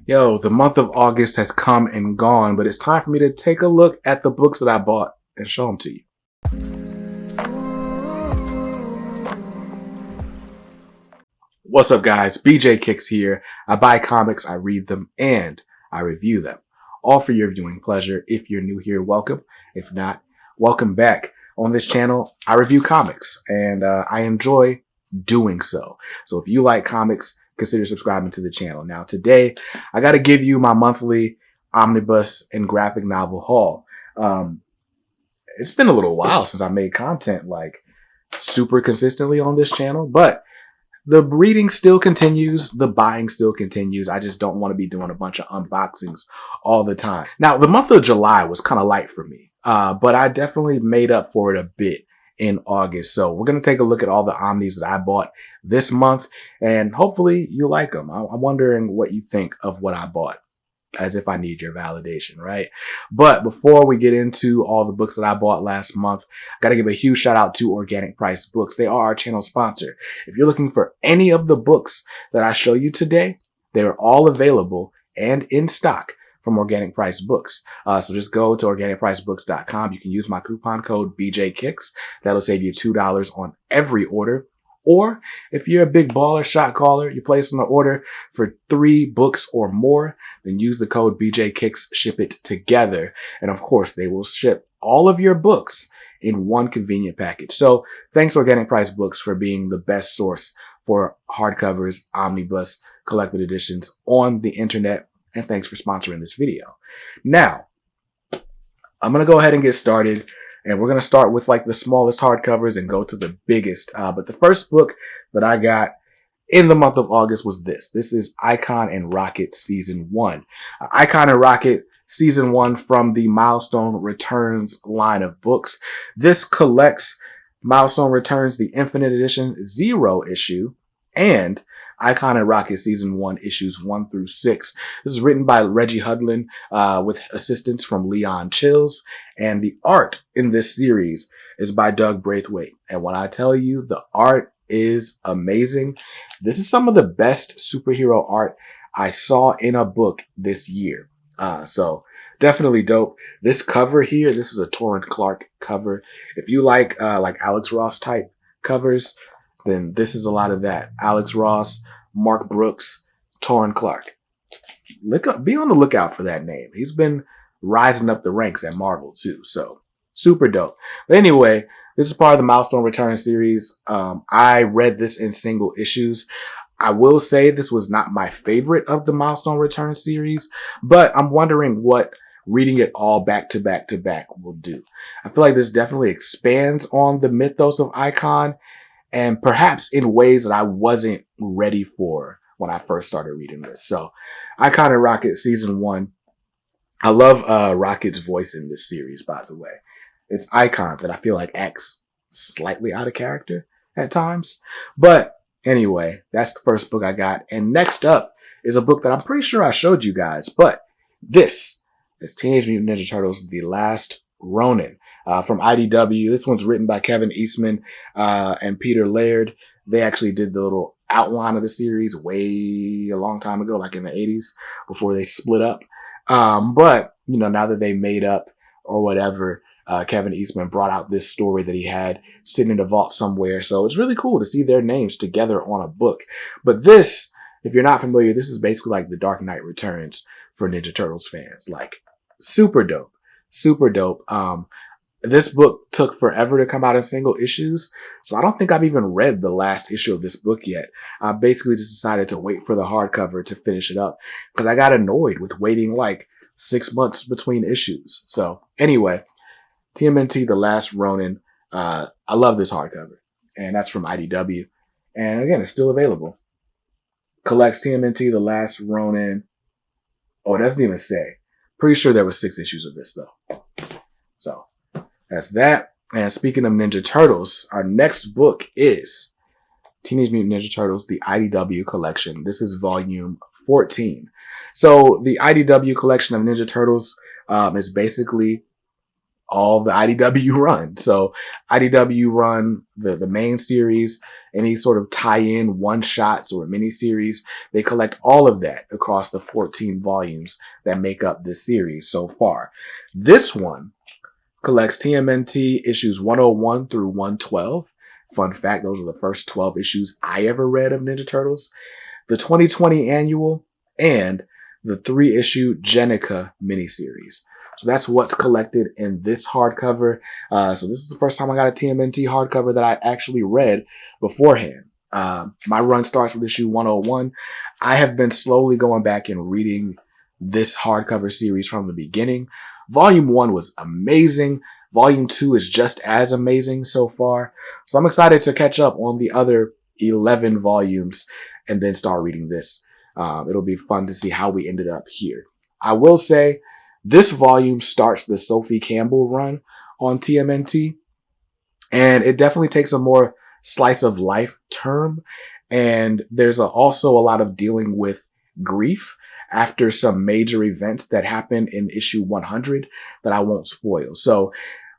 Yo, the month of August has come and gone, but it's time for me to take a look at the books that I bought and show them to you. What's up, guys? BJ Kicks here. I buy comics, I read them, and I review them. All for your viewing pleasure. If you're new here, welcome. If not, welcome back. On this channel, I review comics, and I enjoy doing so. So if you like comics, consider subscribing to the channel. Now, today, I got to give you my monthly Omnibus and graphic novel haul. It's been a little while since I made content like super consistently on this channel, but the reading still continues. The buying still continues. I just don't want to be doing a bunch of unboxings all the time. Now, the month of July was kind of light for me, but I definitely made up for it a bit in August. So we're going to take a look at all the Omnis that I bought this month, and hopefully you like them. I'm wondering what you think of what I bought, as if I need your validation, right? But before we get into all the books that I bought last month, I got to give a huge shout out to Organic Price Books. They are our channel sponsor. If you're looking for any of the books that I show you today, they're all available and in stock from Organic Price Books. So just go to organicpricebooks.com. You can use my coupon code BJKicks. That'll save you $2 on every order. Or if you're a big baller shot caller, you place an order for 3 books or more, then use the code BJKicks, ship it together. And of course, they will ship all of your books in one convenient package. So thanks Organic Price Books for being the best source for hardcovers, omnibus, collected editions on the internet. And thanks for sponsoring this video. Now, I'm going to go ahead and get started. And we're going to start with like the smallest hardcovers and go to the biggest. But the first book that I got in the month of August was this. This is Icon and Rocket Season 1. Icon and Rocket Season 1 from the Milestone Returns line of books. This collects Milestone Returns, the Infinite Edition 0 issue, and Icon and Rocket Season 1 issues 1 through 6. This is written by Reggie Hudlin with assistance from Leon Chills. And the art in this series is by Doug Braithwaite. And when I tell you the art is amazing, this is some of the best superhero art I saw in a book this year. So definitely dope. This cover here, this is a Torrance Clark cover. If you like Alex Ross type covers, then this is a lot of that. Alex Ross, Mark Brooks, Torrance Clark. Be on the lookout for that name. He's been rising up the ranks at Marvel too. So super dope. But anyway, this is part of the Milestone Return series. I read this in single issues. I will say this was not my favorite of the Milestone Return series, but I'm wondering what reading it all back to back to back will do. I feel like this definitely expands on the mythos of Icon, and perhaps in ways that I wasn't ready for when I first started reading this. So Icon and Rocket Season 1. I love Rocket's voice in this series, by the way. It's Icon that I feel like acts slightly out of character at times. But anyway, that's the first book I got. And next up is a book that I'm pretty sure I showed you guys. But this is Teenage Mutant Ninja Turtles, The Last Ronin. From IDW. This one's written by Kevin Eastman and Peter Laird. They actually did the little outline of the series way a long time ago, like in the 80s, before they split up. But, you know, now that they made up or whatever, Kevin Eastman brought out this story that he had sitting in a vault somewhere. So it's really cool to see their names together on a book. But this, if you're not familiar, this is basically like the Dark Knight Returns for Ninja Turtles fans. Like, super dope. Super dope. This book took forever to come out in single issues, so I don't think I've even read the last issue of this book yet. I basically just decided to wait for the hardcover to finish it up because I got annoyed with waiting like 6 months between issues. So anyway, TMNT The Last Ronin. I love this hardcover, and that's from IDW. And again, it's still available. Collects TMNT The Last Ronin. Oh, it doesn't even say. Pretty sure there was 6 issues of this though. So that's that. And speaking of Ninja Turtles, our next book is Teenage Mutant Ninja Turtles, The IDW Collection. This is volume 14. So the IDW Collection of Ninja Turtles is basically all the IDW run. So IDW run, the main series, any sort of tie-in one-shots or miniseries, they collect all of that across the 14 volumes that make up this series so far. This one collects TMNT issues 101 through 112. Fun fact, those are the first 12 issues I ever read of Ninja Turtles. The 2020 annual and the 3-issue Jenica miniseries. So that's what's collected in this hardcover. So this is the first time I got a TMNT hardcover that I actually read beforehand. My run starts with issue 101. I have been slowly going back and reading this hardcover series from the beginning. Volume 1 was amazing. Volume 2 is just as amazing so far. So I'm excited to catch up on the other 11 volumes and then start reading this. It'll be fun to see how we ended up here. I will say this volume starts the Sophie Campbell run on TMNT, and it definitely takes a more slice of life term. And there's also a lot of dealing with grief after some major events that happened in issue 100 that I won't spoil. So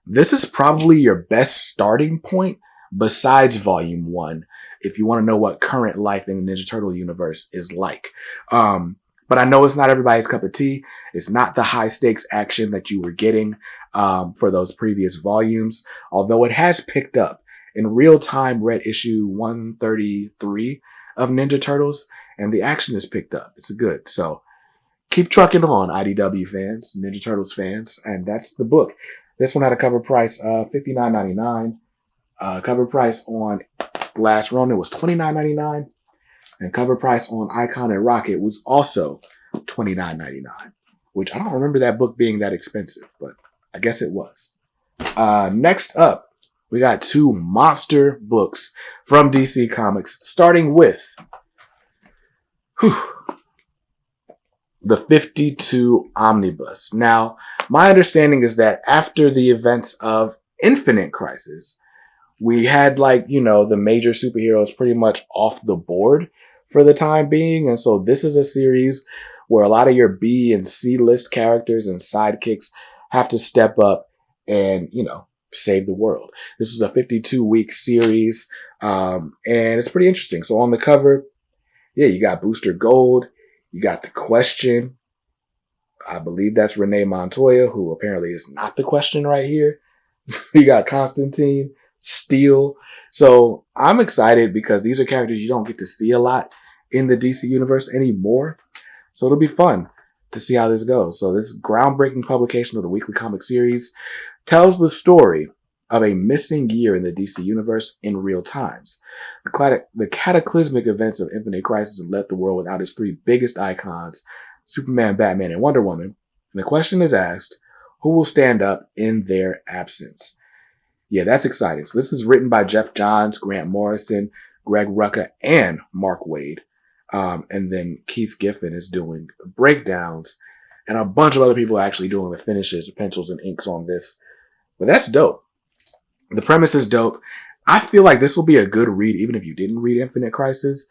this is probably your best starting point besides volume 1 if you want to know what current life in the Ninja Turtle universe is like. But I know it's not everybody's cup of tea. It's not the high stakes action that you were getting for those previous volumes, although it has picked up. In real time, read issue 133 of Ninja Turtles, and the action is picked up. It's good. So keep trucking on, IDW fans, Ninja Turtles fans, and that's the book. This one had a cover price of $59.99. Cover price on Last Ronin was $29.99. And cover price on Icon and Rocket was also $29.99, which I don't remember that book being that expensive, but I guess it was. Next up, we got 2 monster books from DC Comics, starting with the 52 Omnibus. Now, my understanding is that after the events of Infinite Crisis, we had the major superheroes pretty much off the board for the time being. And so this is a series where a lot of your B and C list characters and sidekicks have to step up and, save the world. This is a 52-week series. And it's pretty interesting. So on the cover, you got Booster Gold. You got The Question. I believe that's Renee Montoya, who apparently is not the Question right here. You got Constantine, Steel. So I'm excited because these are characters you don't get to see a lot in the DC universe anymore. So it'll be fun to see how this goes. So this groundbreaking publication of the weekly comic series tells the story of a missing year in the DC universe in real times. The cataclysmic events of Infinite Crisis have left the world without its 3 biggest icons, Superman, Batman, and Wonder Woman. And the question is asked, who will stand up in their absence? Yeah, that's exciting. So this is written by Jeff Johns, Grant Morrison, Greg Rucka, and Mark Waid. And then Keith Giffen is doing breakdowns, and a bunch of other people are actually doing the finishes, pencils, and inks on this. But that's dope. The premise is dope. I feel like this will be a good read, even if you didn't read Infinite Crisis.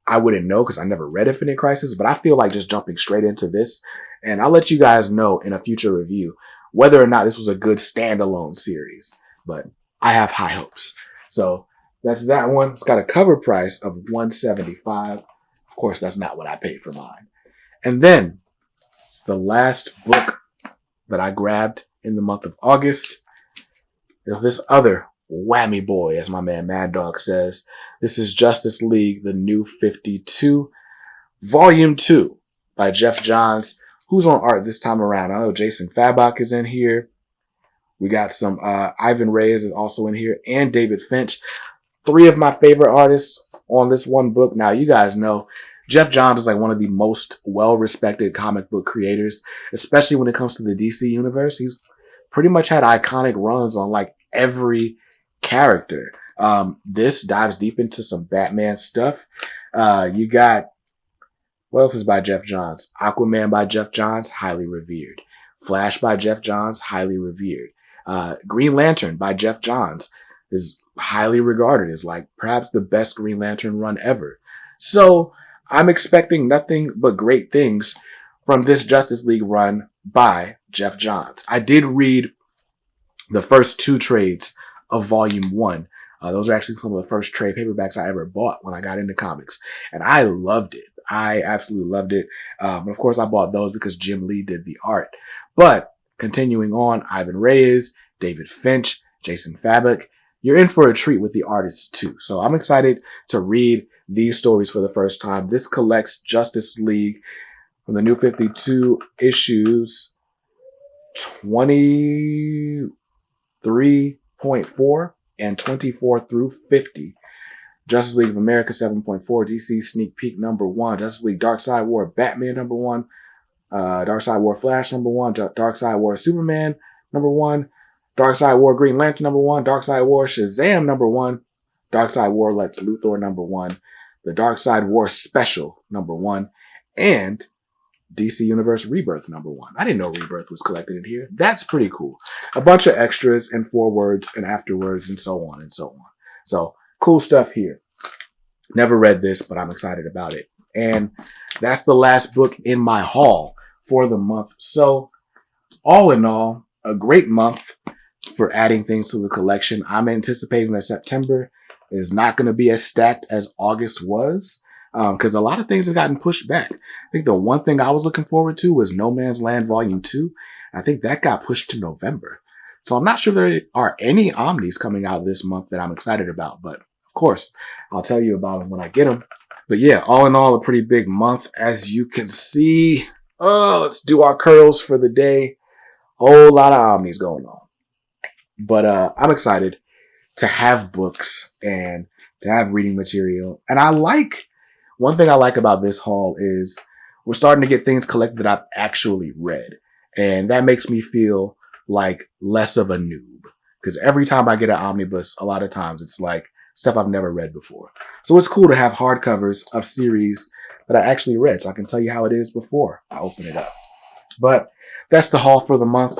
I wouldn't know because I never read Infinite Crisis, but I feel like just jumping straight into this. And I'll let you guys know in a future review whether or not this was a good standalone series. But I have high hopes. So that's that one. It's got a cover price of $175. Of course, that's not what I paid for mine. And then the last book that I grabbed in the month of August is this other whammy boy, as my man Mad Dog says. This is Justice League, the New 52, Volume 2 by Jeff Johns. Who's on art this time around? I know Jason Fabok is in here. We got some Ivan Reyes is also in here, and David Finch. 3 of my favorite artists on this one book. Now, you guys know Jeff Johns is like one of the most well-respected comic book creators, especially when it comes to the DC universe. He's pretty much had iconic runs on like every character. This dives deep into some Batman stuff. You got, what else is by Jeff Johns? Aquaman by Jeff Johns, highly revered. Flash by Jeff Johns, highly revered. Green Lantern by Jeff Johns is highly regarded as like perhaps the best Green Lantern run ever. So I'm expecting nothing but great things from this Justice League run by Jeff Johns. I did read the first 2 trades of volume 1. Those are actually some of the first trade paperbacks I ever bought when I got into comics. And I loved it. I absolutely loved it. And of course, I bought those because Jim Lee did the art. But continuing on, Ivan Reyes, David Finch, Jason Fabok, you're in for a treat with the artists too. So I'm excited to read these stories for the first time. This collects Justice League from the New 52 issues 23.4 and 24 through 50. Justice League of America 7.4, DC Sneak Peek number 1, Justice League Dark Side War Batman number 1, Dark Side War Flash number 1, Dark Side War Superman number 1, Dark Side War Green Lantern number 1, Dark Side War Shazam number 1, Dark Side War Lex Luthor number 1, the Dark Side War Special number 1, and DC Universe Rebirth number 1. I didn't know Rebirth was collected in here. That's pretty cool. A bunch of extras and forewords and afterwords and so on and so on. So cool stuff here. Never read this, but I'm excited about it. And that's the last book in my haul for the month. So all in all, a great month for adding things to the collection. I'm anticipating that September is not going to be as stacked as August was, because a lot of things have gotten pushed back. I think the one thing I was looking forward to was No Man's Land Volume 2. I think that got pushed to November. So I'm not sure there are any Omnis coming out this month that I'm excited about, but of course, I'll tell you about them when I get them. But yeah, all in all, a pretty big month, as you can see. Oh, let's do our curls for the day. Whole lot of Omnis going on. But I'm excited to have books and to have reading material. And one thing I like about this haul is we're starting to get things collected that I've actually read. And that makes me feel like less of a noob. Because every time I get an omnibus, a lot of times it's like stuff I've never read before. So it's cool to have hardcovers of series that I actually read, so I can tell you how it is before I open it up. But that's the haul for the month.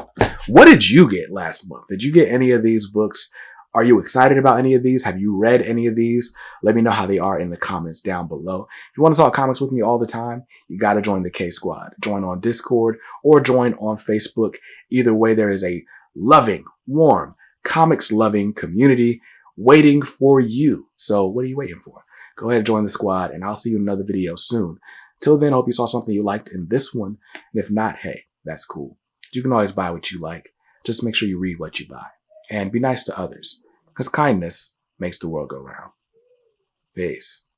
What did you get last month? Did you get any of these books? Are you excited about any of these? Have you read any of these? Let me know how they are in the comments down below. If you want to talk comics with me all the time, you got to join the K Squad. Join on Discord or join on Facebook. Either way, there is a loving, warm, comics-loving community waiting for you. So what are you waiting for? Go ahead and join the squad, and I'll see you in another video soon. Till then, hope you saw something you liked in this one. And if not, hey, that's cool. You can always buy what you like. Just make sure you read what you buy. And be nice to others, because kindness makes the world go round. Peace.